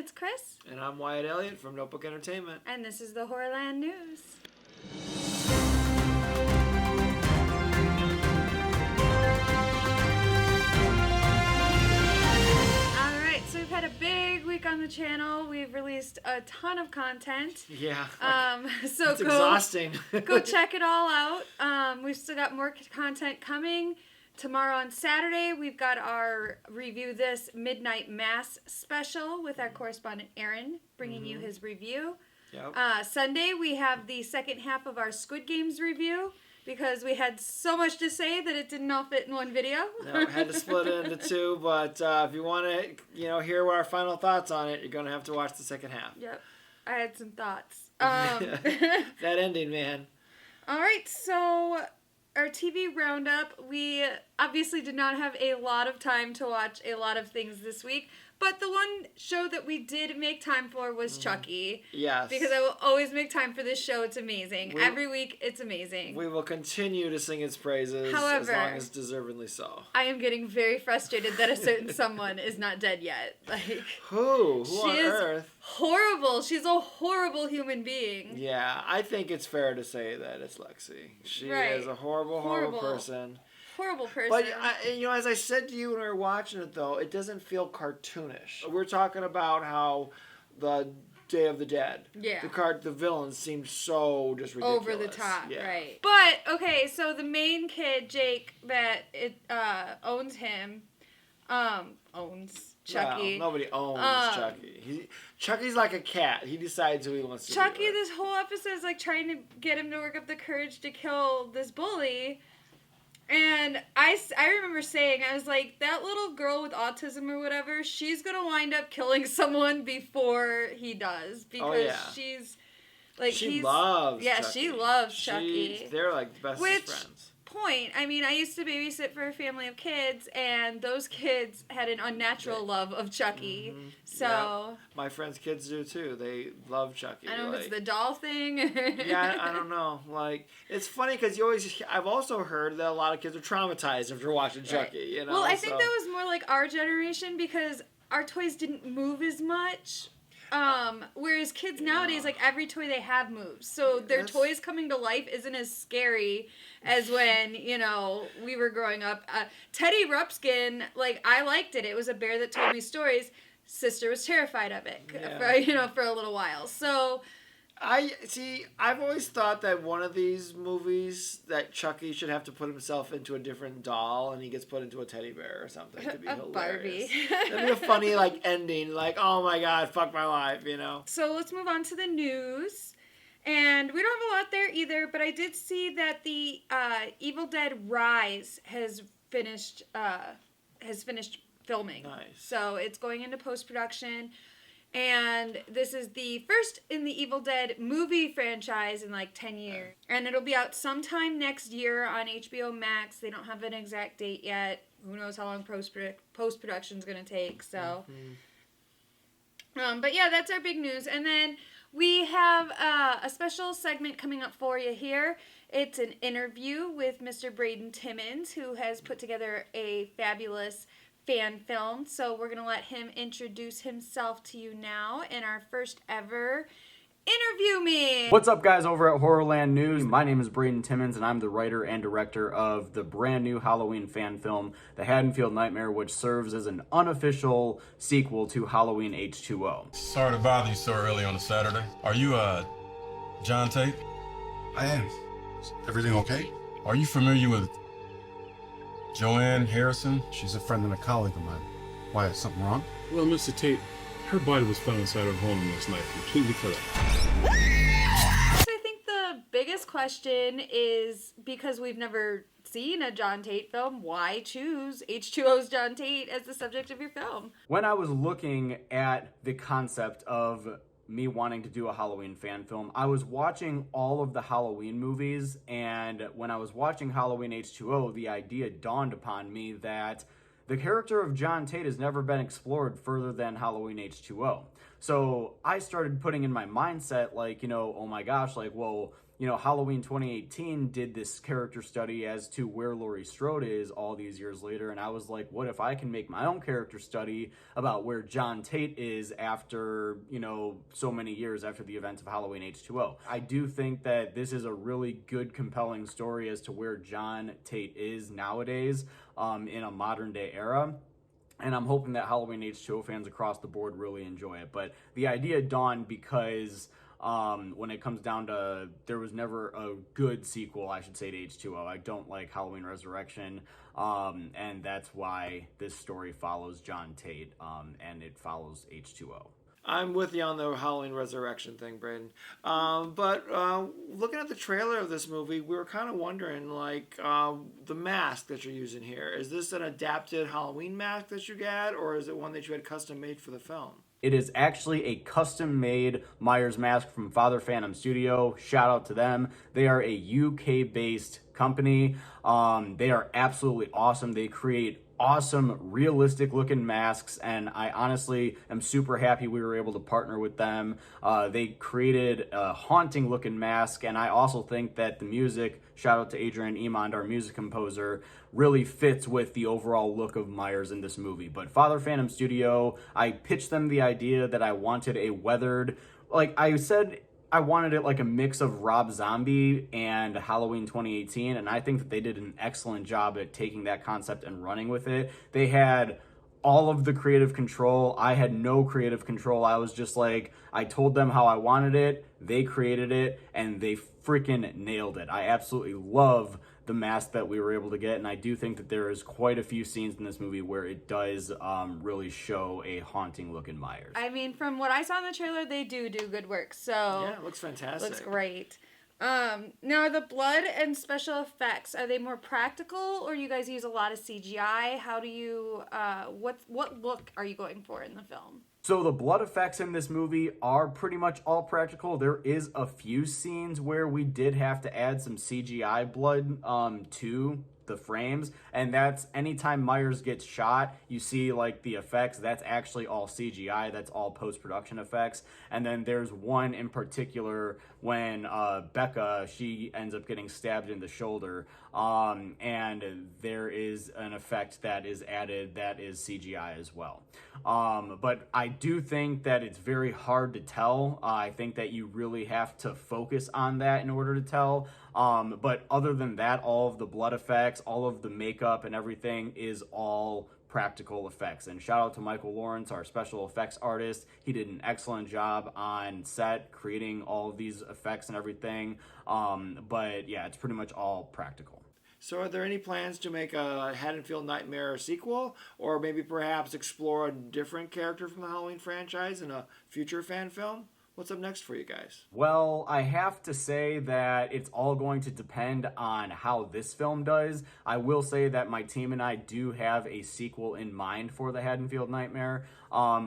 it's Kris. And I'm Wyatt Elliott from Notebook Entertainment. And this is the Horrorland News. Alright, so we've had a big week on the channel. We've released a ton of content. Yeah. So it's exhausting. Go check it all out. We've still got more content coming. Tomorrow on Saturday, we've got our Review This Midnight Mass special with our correspondent Aaron bringing you his review. Yep. Sunday, we have the second half of our Squid Games review because we had so much to say that it didn't all fit in one video. No, had to split it into two, but if you want to, hear our final thoughts on it, you're going to have to watch the second half. Yep. I had some thoughts. That ending, man. All right, so our TV roundup, we obviously did not have a lot of time to watch a lot of things this week, but the one show that we did make time for was Chucky. Yes. Because I will always make time for this show. It's amazing. Every week, it's amazing. We will continue to sing its praises, However, as long as deservedly so. I am getting very frustrated that a certain someone is not dead yet. Like, Who on earth? Horrible. She's a horrible human being. Yeah, I think it's fair to say that it's Lexi. She is a horrible person. Horrible person. But, as I said to you when we were watching it, though, it doesn't feel cartoonish. We're talking about how the Day of the Dead, the villains seemed so just ridiculous. Over the top, right. But, okay, so the main kid, Jake, that owns him, owns Chucky. Well, nobody owns Chucky. Chucky's like a cat. He decides who he wants to Chucky, be with. this whole episode is like trying to get him to work up the courage to kill this bully. And I remember saying, I was like, that little girl with autism or whatever, she's going to wind up killing someone before he does. Because she's, like, she loves Chucky. She loves Chucky. They're, like, bestest friends. Point. I mean, I used to babysit for a family of kids, and those kids had an unnatural love of Chucky. Mm-hmm. So my friends' kids do too. They love Chucky. I don't know if it's the doll thing. I don't know. Like, it's funny because I've also heard that a lot of kids are traumatized after watching Chucky. Right. Well, I think that was more like our generation because our toys didn't move as much. Whereas kids nowadays, like, every toy they have moves. So their toys coming to life isn't as scary as when, we were growing up. Teddy Rupskin, like, I liked it. It was a bear that told me stories. Sister was terrified of it, for a little while. So I've always thought that one of these movies that Chucky should have to put himself into a different doll and he gets put into a teddy bear or something to be hilarious. Barbie. That'd be a funny ending, like, oh my god, fuck my life, So let's move on to the news. And we don't have a lot there either, but I did see that the Evil Dead Rise has finished filming. Nice. So it's going into post-production. And this is the first in the Evil Dead movie franchise in like 10 years. And it'll be out sometime next year on HBO Max. They don't have an exact date yet. Who knows how long post-production's going to take. So, but yeah, that's our big news. And then we have a special segment coming up for you here. It's an interview with Mr. Braden Timmons, who has put together a fabulous fan film. So we're going to let him introduce himself to you now in our first ever Interview Me. What's up, guys, over at Horrorland News? My name is Braden Timmons, and I'm the writer and director of the brand new Halloween fan film, The Haddonfield Nightmare, which serves as an unofficial sequel to Halloween H2O. Sorry to bother you so early on a Saturday. Are you, John Tate? I am. Is everything okay? Are you familiar with Joanne Harrison? She's a friend and a colleague of mine. Why, is something wrong? Well, Mr. Tate, her body was found inside her home last night, completely cut up. So I think the biggest question is, because we've never seen a John Tate film, why choose H2O's John Tate as the subject of your film? When I was looking at the concept of me wanting to do a Halloween fan film, I was watching all of the Halloween movies, and when I was watching Halloween H2O, the idea dawned upon me that the character of John Tate has never been explored further than Halloween H2O. So I started putting in my mindset, like, oh my gosh, like, well, Halloween 2018 did this character study as to where Laurie Strode is all these years later, and I was like, what if I can make my own character study about where John Tate is after, so many years after the events of Halloween H2O. I do think that this is a really good, compelling story as to where John Tate is nowadays in a modern day era. And I'm hoping that Halloween H2O fans across the board really enjoy it. But the idea dawned because when it comes down to, there was never a good sequel, I should say, to H2O. I don't like Halloween Resurrection, and that's why this story follows John Tate, and it follows H2O. I'm with you on the Halloween Resurrection thing, Braden. But looking at the trailer of this movie, we were kind of wondering, the mask that you're using here. Is this an adapted Halloween mask that you got, or is it one that you had custom made for the film? It is actually a custom-made Myers mask from Father Phantom Studio. Shout out to them. They are a UK-based company. They are absolutely awesome. They create awesome, realistic-looking masks, and I honestly am super happy we were able to partner with them. They created a haunting-looking mask, and I also think that the music, shout out to Adrian Emond, our music composer, really fits with the overall look of Myers in this movie. But Father Phantom Studio, I pitched them the idea that I wanted a weathered, I said I wanted it like a mix of Rob Zombie and Halloween 2018, and I think that they did an excellent job at taking that concept and running with it. They had all of the creative control. I had no creative control. I was just I told them how I wanted it, they created it, and they freaking nailed it. I absolutely love the mask that we were able to get, and I do think that there is quite a few scenes in this movie where it does really show a haunting look in Myers. I mean, from what I saw in the trailer, they do good work, so... Yeah, it looks fantastic. Looks great. Now, the blood and special effects, are they more practical, or you guys use a lot of CGI? How do you... what look are you going for in the film? So the blood effects in this movie are pretty much all practical. There is a few scenes where we did have to add some CGI blood to the frames, and that's anytime Myers gets shot, you see the effects, that's actually all CGI, that's all post-production effects. And then there's one in particular when Becca, she ends up getting stabbed in the shoulder, and there is an effect that is added that is CGI as well. But I do think that it's very hard to tell. I think that you really have to focus on that in order to tell. But other than that, all of the blood effects, all of the makeup and everything is all practical effects. And shout out to Michael Lawrence, our special effects artist. He did an excellent job on set creating all of these effects and everything. But yeah, it's pretty much all practical. So are there any plans to make a Haddonfield Nightmare sequel, or maybe perhaps explore a different character from the Halloween franchise in a future fan film? What's up next for you guys? Well, I have to say that it's all going to depend on how this film does. I will say that my team and I do have a sequel in mind for the Haddonfield Nightmare.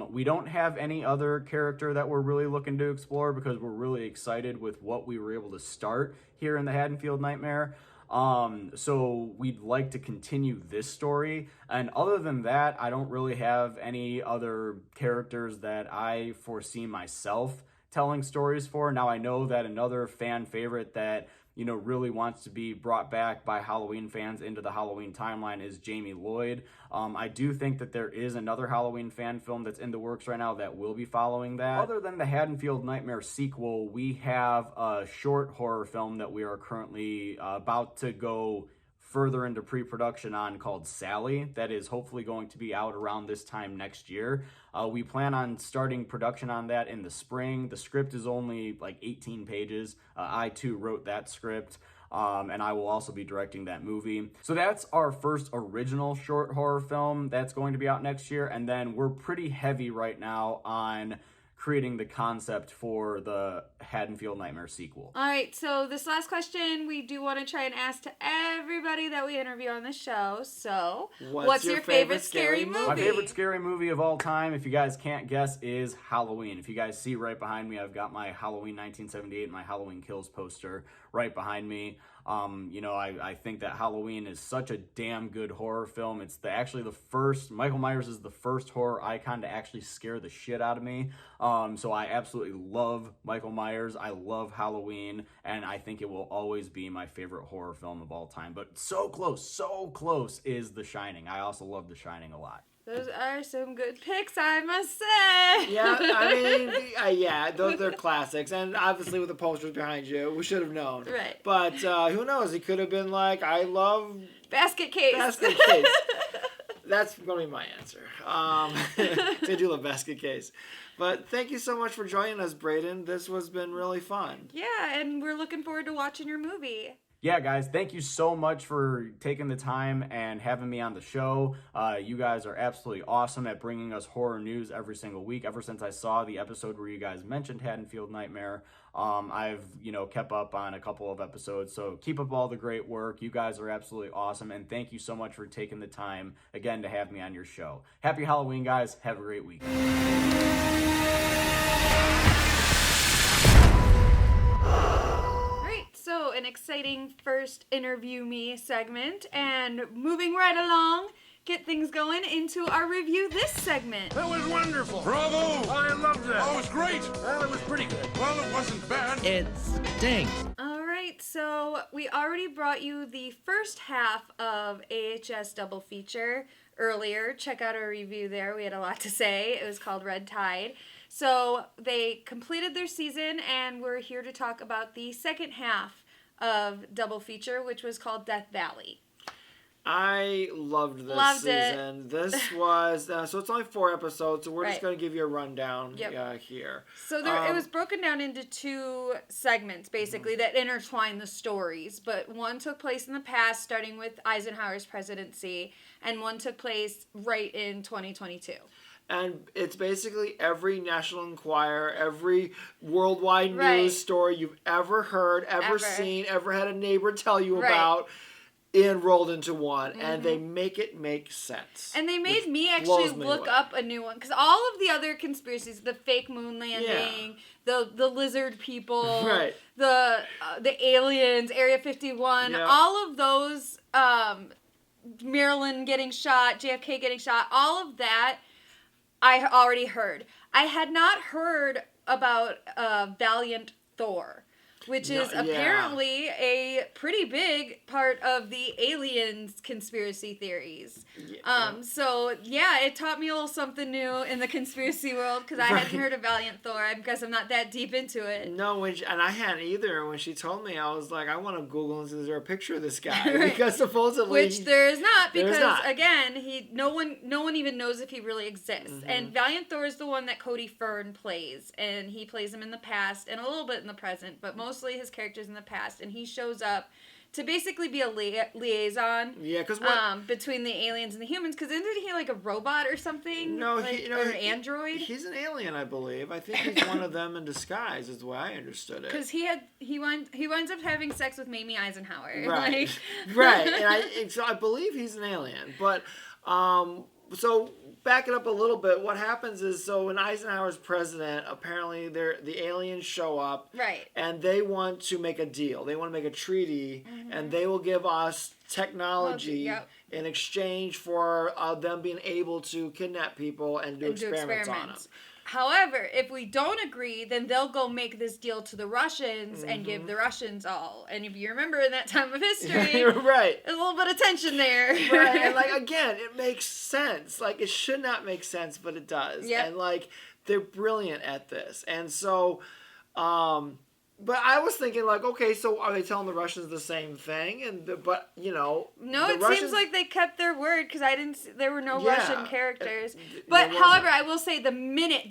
We don't have any other character that we're really looking to explore because we're really excited with what we were able to start here in the Haddonfield Nightmare. So we'd like to continue this story. And other than that, I don't really have any other characters that I foresee myself telling stories for. Now, I know that another fan favorite that, really wants to be brought back by Halloween fans into the Halloween timeline is Jamie Lloyd. I do think that there is another Halloween fan film that's in the works right now that will be following that. Other than the Haddonfield Nightmare sequel, we have a short horror film that we are currently about to go further into pre-production on called Sally, that is hopefully going to be out around this time next year. We plan on starting production on that in the spring. The script is only 18 pages. I too wrote that script, and I will also be directing that movie. So that's our first original short horror film that's going to be out next year, and then we're pretty heavy right now on creating the concept for the Haddonfield Nightmare sequel. All right, so this last question we do want to try and ask to everybody that we interview on the show. So, what's your favorite scary movie? My favorite scary movie of all time, if you guys can't guess, is Halloween. If you guys see right behind me, I've got my Halloween 1978 and my Halloween Kills poster right behind me. I think that Halloween is such a damn good horror film. It's actually the first, Michael Myers is the first horror icon to actually scare the shit out of me. So I absolutely love Michael Myers. I love Halloween, and I think it will always be my favorite horror film of all time. But so close is The Shining. I also love The Shining a lot. Those are some good picks, I must say. Yeah, I mean, those are classics. And obviously with the posters behind you, we should have known. Right. But who knows? He could have been like, I love... Basket case. Basket case. That's going to be my answer. I do love basket case. But thank you so much for joining us, Braden. This has been really fun. Yeah, and we're looking forward to watching your movie. Yeah, guys, thank you so much for taking the time and having me on the show. You guys are absolutely awesome at bringing us horror news every single week. Ever since I saw the episode where you guys mentioned Haddonfield Nightmare, I've, kept up on a couple of episodes. So keep up all the great work. You guys are absolutely awesome. And thank you so much for taking the time, again, to have me on your show. Happy Halloween, guys. Have a great week. So, an exciting first interview me segment, and moving right along, get things going into our review this segment. That was wonderful. Bravo! I loved that. Oh, it was great. Well, it was pretty good. Well, it wasn't bad. It stinks. All right, so we already brought you the first half of AHS Double Feature earlier. Check out our review there. We had a lot to say. It was called Red Tide. So they completed their season, and we're here to talk about the second half of Double Feature, which was called Death Valley. I loved this season. This was, so it's only 4 episodes, so we're just going to give you a rundown here. So it was broken down into 2 segments, basically, that intertwine the stories. But one took place in the past, starting with Eisenhower's presidency, and one took place right in 2022. And it's basically every National Enquirer, every worldwide news story you've ever heard, ever seen, ever had a neighbor tell you about, enrolled into one. Mm-hmm. And they make it make sense. And they made me actually look up a new one. Because all of the other conspiracies, the fake moon landing, the lizard people, the aliens, Area 51, all of those, Maryland getting shot, JFK getting shot, all of that, I already heard. I had not heard about Valiant Thor, which is apparently a pretty big part of the aliens conspiracy theories. It taught me a little something new in the conspiracy world, because I hadn't heard of Valiant Thor. I guess I'm not that deep into it. No, and I hadn't either. When she told me, I was like, I want to Google and see is there a picture of this guy, because supposedly there is not, because again, no one even knows if he really exists. Mm-hmm. And Valiant Thor is the one that Cody Fern plays, and he plays him in the past and a little bit in the present, but mostly his characters in the past, and he shows up to basically be a liaison between the aliens and the humans, because isn't he like a robot or something? No, or an android? He's an alien, I believe. I think he's one of them in disguise, is the way I understood it. Because he winds up having sex with Mamie Eisenhower. Right, right. And I believe he's an alien. But, so back it up a little bit, what happens is, so when Eisenhower's president, apparently the aliens show up, and they want to make a deal. They want to make a treaty, and they will give us technology in exchange for them being able to kidnap people and do experiments on them. However, if we don't agree, then they'll go make this deal to the Russians and give the Russians all. And if you remember in that time of history, there's a little bit of tension there. Right, and again, it makes sense. It should not make sense, but it does. Yep. And they're brilliant at this. And so, but I was thinking, okay, so are they telling the Russians the same thing? But no, it seems like they kept their word, because there were no Russian characters. But however, I will say the minute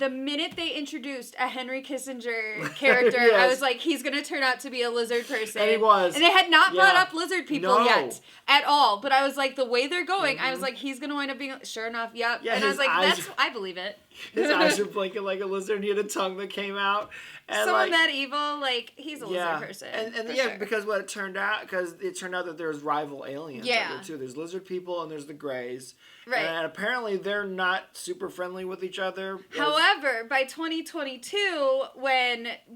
they introduced a Henry Kissinger character, I was like, he's gonna turn out to be a lizard person. And he was. And they had not brought up lizard people yet at all. But I was like, the way they're going, I was like, he's gonna wind up being. Sure enough, yep. And I was like, I believe it. His eyes were blinking like a lizard, and he had a tongue that came out. And someone that evil, like, he's a lizard person. And for yeah, sure. because it turned out that there's rival aliens out there too. There's lizard people and there's the Greys. Right. And apparently they're not super friendly with each other. However, by 2022,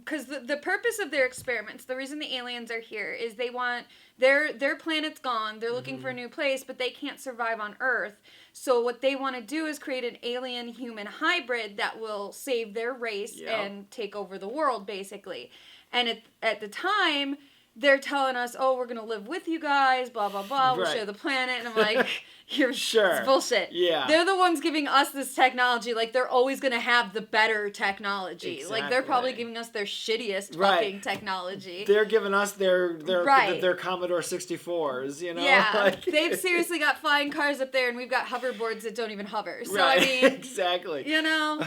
because the purpose of their experiments, the reason the aliens are here is they want, their planet's gone, they're looking for a new place, but they can't survive on Earth. So what they want to do is create an alien-human hybrid that will save their race and take over the world, basically. And at the time, they're telling us, oh, we're going to live with you guys, blah, blah, blah, we'll share the planet. And I'm like, you're sure. It's bullshit. Yeah. They're the ones giving us this technology. Like, they're always going to have the better technology. Exactly. Like, they're probably giving us their shittiest fucking technology. They're giving us their Commodore 64s, you know? Yeah. Like, they've seriously got flying cars up there, and we've got hoverboards that don't even hover. So, right. I mean... exactly. You know?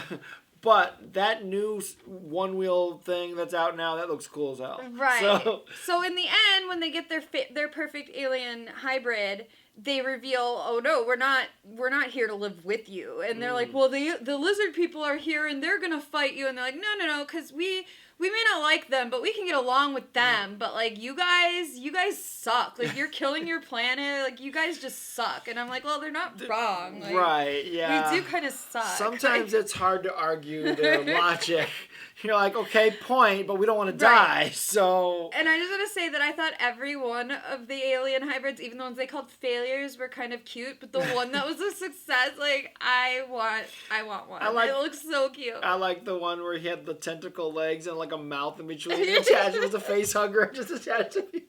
But that new one-wheel thing that's out now, that looks cool as hell. Right. So in the end, when they get their perfect alien hybrid, they reveal, oh no, we're not here to live with you. And they're like, well, the lizard people are here and they're gonna fight you. And they're like, no, because we may not like them, but we can get along with them. But like you guys suck. Like you're killing your planet. Like you guys just suck. And I'm like, well, they're not wrong. Like, right? Yeah. We do kind of suck. Sometimes it's hard to argue their logic. You're like, okay, point, but we don't want to die, so... And I just want to say that I thought every one of the alien hybrids, even the ones they called failures, were kind of cute, but the one that was a success, like, I want one. It looks so cute. I like the one where he had the tentacle legs and, like, a mouth in between. Attached with a face hugger just attached to me.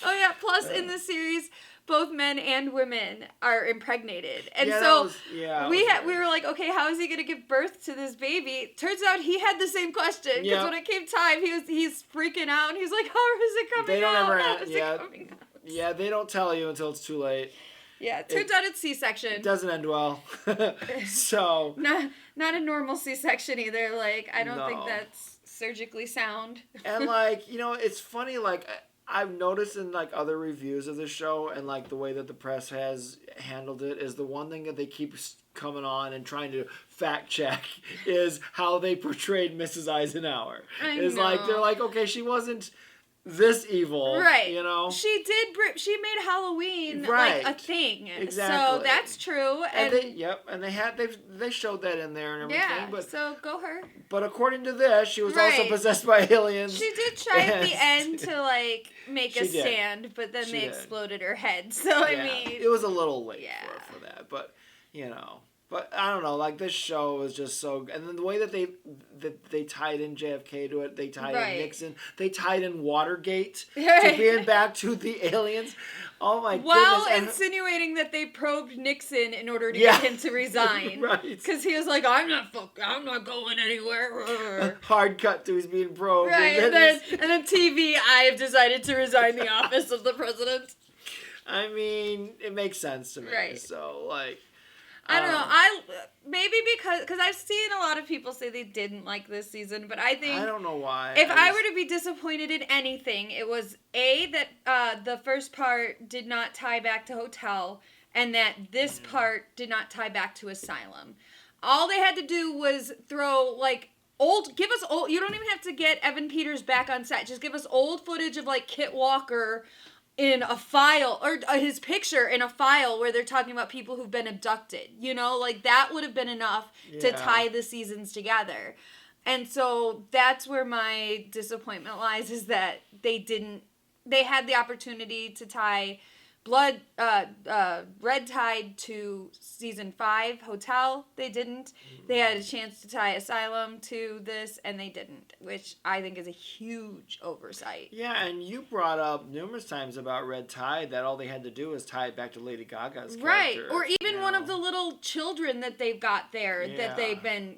Oh, yeah, plus in the series... both men and women are impregnated. And we were like, okay, how is he going to give birth to this baby? Turns out he had the same question. Because when it came time, he's freaking out. And he's like, how is it coming out? Yeah, they don't tell you until it's too late. Yeah, it turns out it's C-section. It doesn't end well. So. Not a normal C-section either. Like, I don't think that's surgically sound. And, like, you know, it's funny, like... I've noticed in like other reviews of the show and like the way that the press has handled it is the one thing that they keep coming on and trying to fact check is how they portrayed Mrs. Eisenhower. They're like, okay, she wasn't this evil, right? You know, she made Halloween like a thing, exactly. So that's true. And they showed that in there and everything. Yeah, but so go her. But according to this, she was also possessed by aliens. She did try at the end to like make a stand, but then they exploded her head. So I mean, it was a little late for that, but you know. But I don't know, like this show is just so, and then the way that they tied in JFK to it, they tied in Nixon, they tied in Watergate to being back to the aliens. Oh my goodness! While insinuating that they probed Nixon in order to get him to resign, right? Because he was like, I'm not going anywhere. Hard cut to he's being probed, right? And then TV, I have decided to resign the office of the president. I mean, it makes sense to me. Right. So like. I don't know. Maybe because I've seen a lot of people say they didn't like this season, but I think I don't know why. If I were to be disappointed in anything, it was that the first part did not tie back to Hotel, and that this part did not tie back to Asylum. All they had to do was throw like give us old. You don't even have to get Evan Peters back on set. Just give us old footage of like Kit Walker. In a file, or his picture in a file where they're talking about people who've been abducted, you know, like that would have been enough to tie the seasons together. And so that's where my disappointment lies, is that they had the opportunity to tie Red Tide to season 5 Hotel. They didn't. They had a chance to tie Asylum to this, and they didn't, which I think is a huge oversight. Yeah, and you brought up numerous times about Red Tide that all they had to do was tie it back to Lady Gaga's character. Right, or even one of the little children that they've got there that they've been,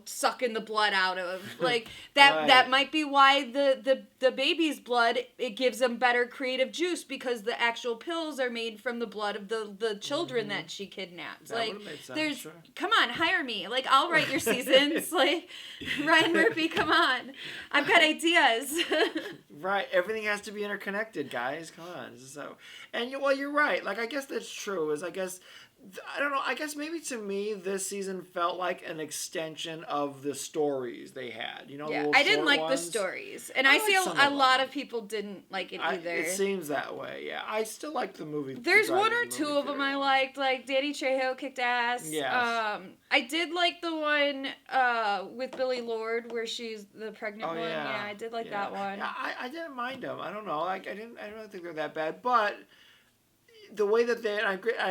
sucking the blood out of. Like, that might be why the baby's blood, it gives them better creative juice, because the actual pills are made from the blood of the children that she kidnapped. That like, made sense, there's, sure. Come on, hire me. Like, I'll write your seasons. Like, Ryan Murphy, come on. I've got ideas. Right, everything has to be interconnected, guys. Come on. So, and you're right. Like, I guess that's true. I guess I don't know. I guess maybe to me, this season felt like an extension of the stories they had. You know, Yeah, the I didn't like the ones. stories, and I I like see some a of lot them. of people didn't like it either. It seems that way. Yeah, I still like the movie. There's Drive one to or the two movie of them theater I one. liked, like Danny Trejo kicked ass. Yes. I did like the one with Billy Lord where she's the pregnant one. Yeah, I did like that one. Yeah, I didn't mind them. I don't know. Like I didn't really think they're that bad, but the way that they, and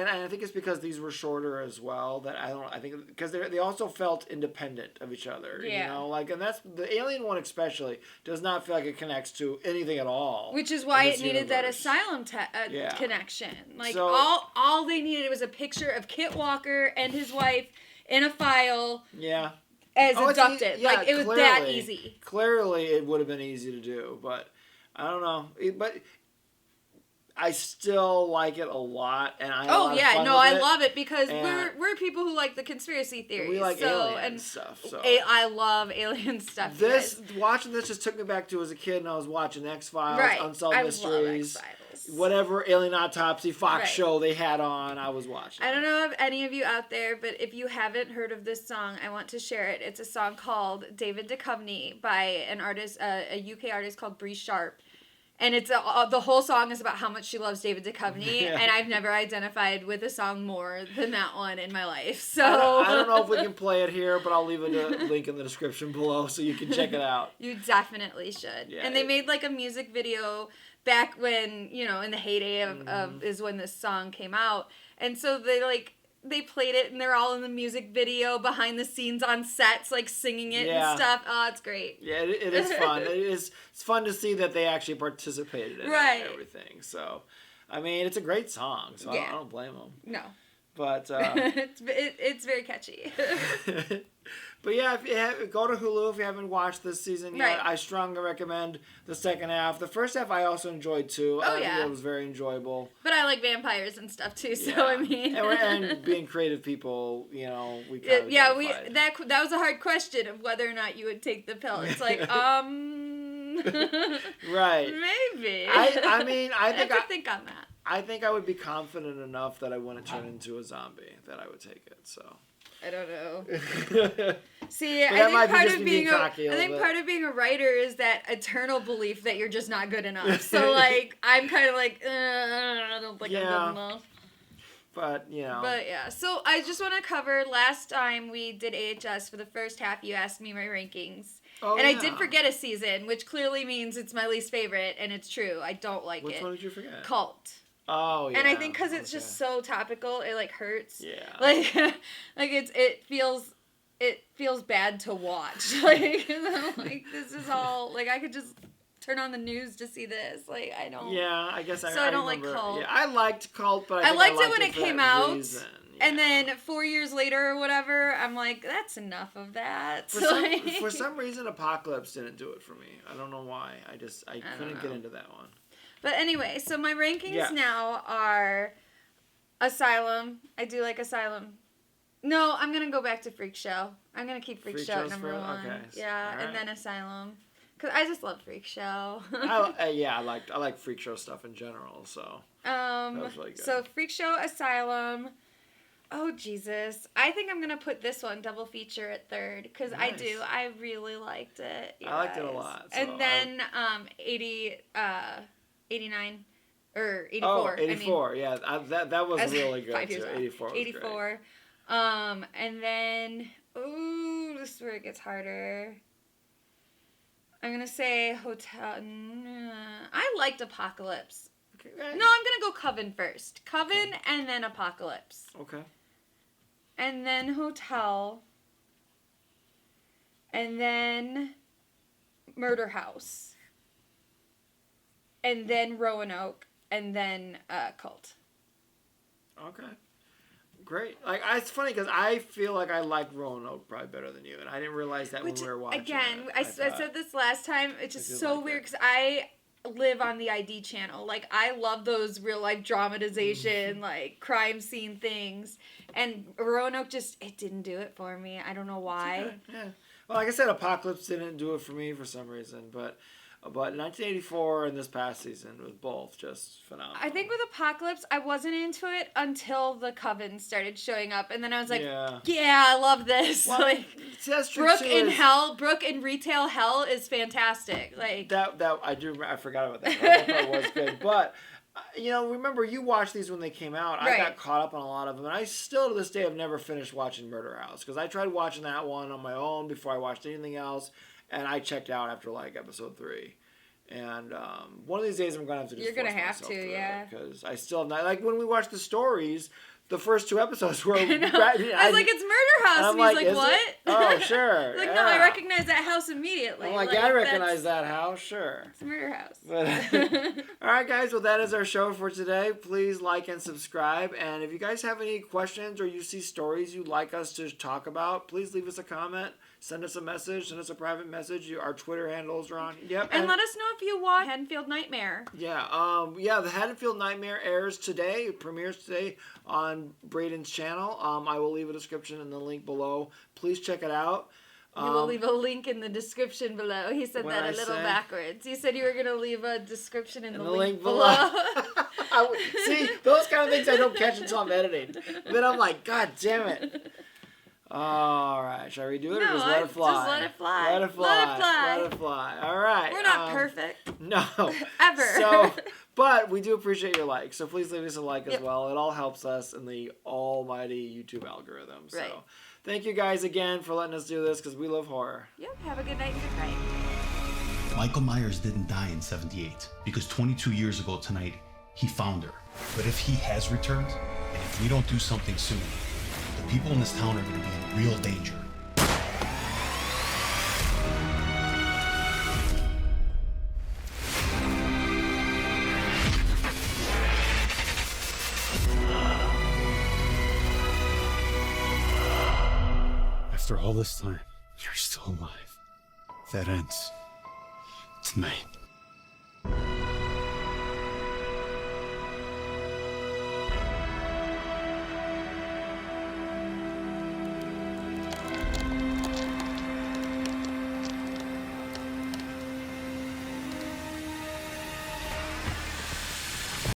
I think it's because these were shorter as well. That I think because they also felt independent of each other. Yeah. You know, like, and that's the Alien one especially does not feel like it connects to anything at all. Which is why in it this needed that universe. asylum Yeah. connection. Like So- all they needed was a picture of Kit Walker and his wife in a file Yeah. as Oh, it's abducted. yeah, Like it was that clearly. easy. Clearly, it would have been easy to do, but I don't know. But I still like it a lot, and I. Oh yeah, no, I love it because And we're people who like the conspiracy theories. We like so, alien and stuff. So I love alien stuff. you this guys. watching this just took me back to as a kid, and I was watching X-Files, Right. Unsolved I Mysteries, love X-Files. whatever Alien Autopsy Fox Right. show they had on. I was watching. I don't know if any of you out there, but if you haven't heard of this song, I want to share it. It's a song called David Duchovny by an artist, a UK artist called Bree Sharp. And it's the whole song is about how much she loves David Duchovny, Yeah. and I've never identified with a song more than that one in my life. So I don't know if we can play it here, but I'll leave a link in the description below so you can check it out. You definitely should. Yeah, And they made like a music video back when, in the heyday of Mm-hmm. is when this song came out. And so they played it and they're all in the music video behind the scenes on sets, like singing it Yeah. and stuff. Oh, it's great. Yeah, it is fun. It's fun to see that they actually participated in it Right. and everything. So, I mean, it's a great song, so Yeah. I don't blame them. No. But it's very catchy. but yeah, go to Hulu if you haven't watched this season yet. Right. I strongly recommend the second half. The first half I also enjoyed too. Oh, I think yeah. it was very enjoyable. But I like vampires and stuff too, so Yeah. I mean. and being creative people, we kind of that was a hard question of whether or not you would take the pill. It's like, right. maybe. I mean, I have think to think on that. I think I would be confident enough that I wouldn't turn into a zombie that I would take it. So. I don't know. But See, that might I be think just me being cocky a little bit. part of being a writer is that eternal belief that you're just not good enough. So like, I'm kind of like, I don't think I'm Yeah. good enough. But But yeah, so I just want to cover. Last time we did AHS for the first half, you asked me my rankings. Oh, And I yeah. did forget a season, which clearly means it's my least favorite, and it's true. I don't like Which it. one did you forget? Cult. Oh yeah. And I think because it's just so topical, it like hurts. Yeah. Like, it feels bad to watch. Like, like this is all like I could just turn on the news to see this. Like I don't. Yeah, I guess So I don't like remember. Cult. Yeah, I liked Cult, but I think liked it when it for came that out, reason. And Yeah. then 4 years later or whatever, I'm like, that's enough of that. For some reason, Apocalypse didn't do it for me. I don't know why. I couldn't get know. into that one. But anyway, so my rankings Yeah. now are Asylum. I do like Asylum. No, I'm going to go back to Freak Show. I'm going to keep Freak Freak Show at Show's number for- one. okay. Yeah, Alright. and then Asylum. Because I just love Freak Show. I like Freak Show stuff in general. So was really good. So Freak Show, Asylum. Oh, Jesus. I think I'm going to put this one, double feature, at third. Because I Nice. do. I really liked it. you I liked it a guys. lot, so And then 89 or 84. Oh, 84. Yeah, that was I was really good 5 years too. off. 84 was great. 84. And then, ooh, this is where it gets harder. I'm going to say Hotel. I liked Apocalypse. Okay. No, I'm going to go Coven first. Coven and then Apocalypse. Okay. And then Hotel. And then Murder House. And then Roanoke. And then Cult. Okay. Great. Like it's funny because I feel like I like Roanoke probably better than you, and I didn't realize that when we were watching. Again, it. I thought- said this last time. It's just did so like weird that. because I live on the ID channel. Like I love those real life dramatization, like crime scene things. And Roanoke it didn't do it for me. I don't know why. Okay, yeah. Well, like I said, Apocalypse didn't do it for me for some reason, but But 1984 and this past season was both just phenomenal. I think with Apocalypse, I wasn't into it until the Coven started showing up, and then I was like, yeah I love this. Well, like, that's true Brooke too, in is- Hell, Brooke in Retail Hell is fantastic. Like that I forgot about that. That part was good, but. Remember you watched these when they came out. I got caught up on a lot of them, and I still to this day have never finished watching Murder House because I tried watching that one on my own before I watched anything else, and I checked out after like episode 3. And one of these days I'm gonna have to. Just You're gonna force have myself to, through yeah. Because I still have not. Like when we watched the stories, the first 2 episodes were. I was like, it's Murder House, and he's like, what? It? Oh, sure. Like, no, I recognize that house immediately. I'm like, I recognize that house, sure. It's a Murder House. But, all right, guys. Well, that is our show for today. Please like and subscribe. And if you guys have any questions or you see stories you'd like us to talk about, please leave us a comment. Send us a message. Send us a private message. Our Twitter handles are on. Yep. And let us know if you watch Haddonfield Nightmare. Yeah. The Haddonfield Nightmare airs today. It premieres today on Braden's channel. I will leave a description in the link below. Please check it out. You will leave a link in the description below. He said that a little backwards. You said you were going to leave a description in the link below. See, those kind of things I don't catch until I'm editing. Then I'm like, God damn it. All right, shall we do it or just let it fly? Just let it fly. Let it fly. Let it fly. All right. We're not perfect. No. Ever. But we do appreciate your like. So please leave us a like as well. It all helps us in the almighty YouTube algorithm. So thank you guys again for letting us do this because we love horror. Yep. Have a good night and good night. Michael Myers didn't die in 78 because 22 years ago tonight, he found her. But if he has returned, and if we don't do something soon, the people in this town are going to be in real danger. After all this time, you're still alive. That ends tonight.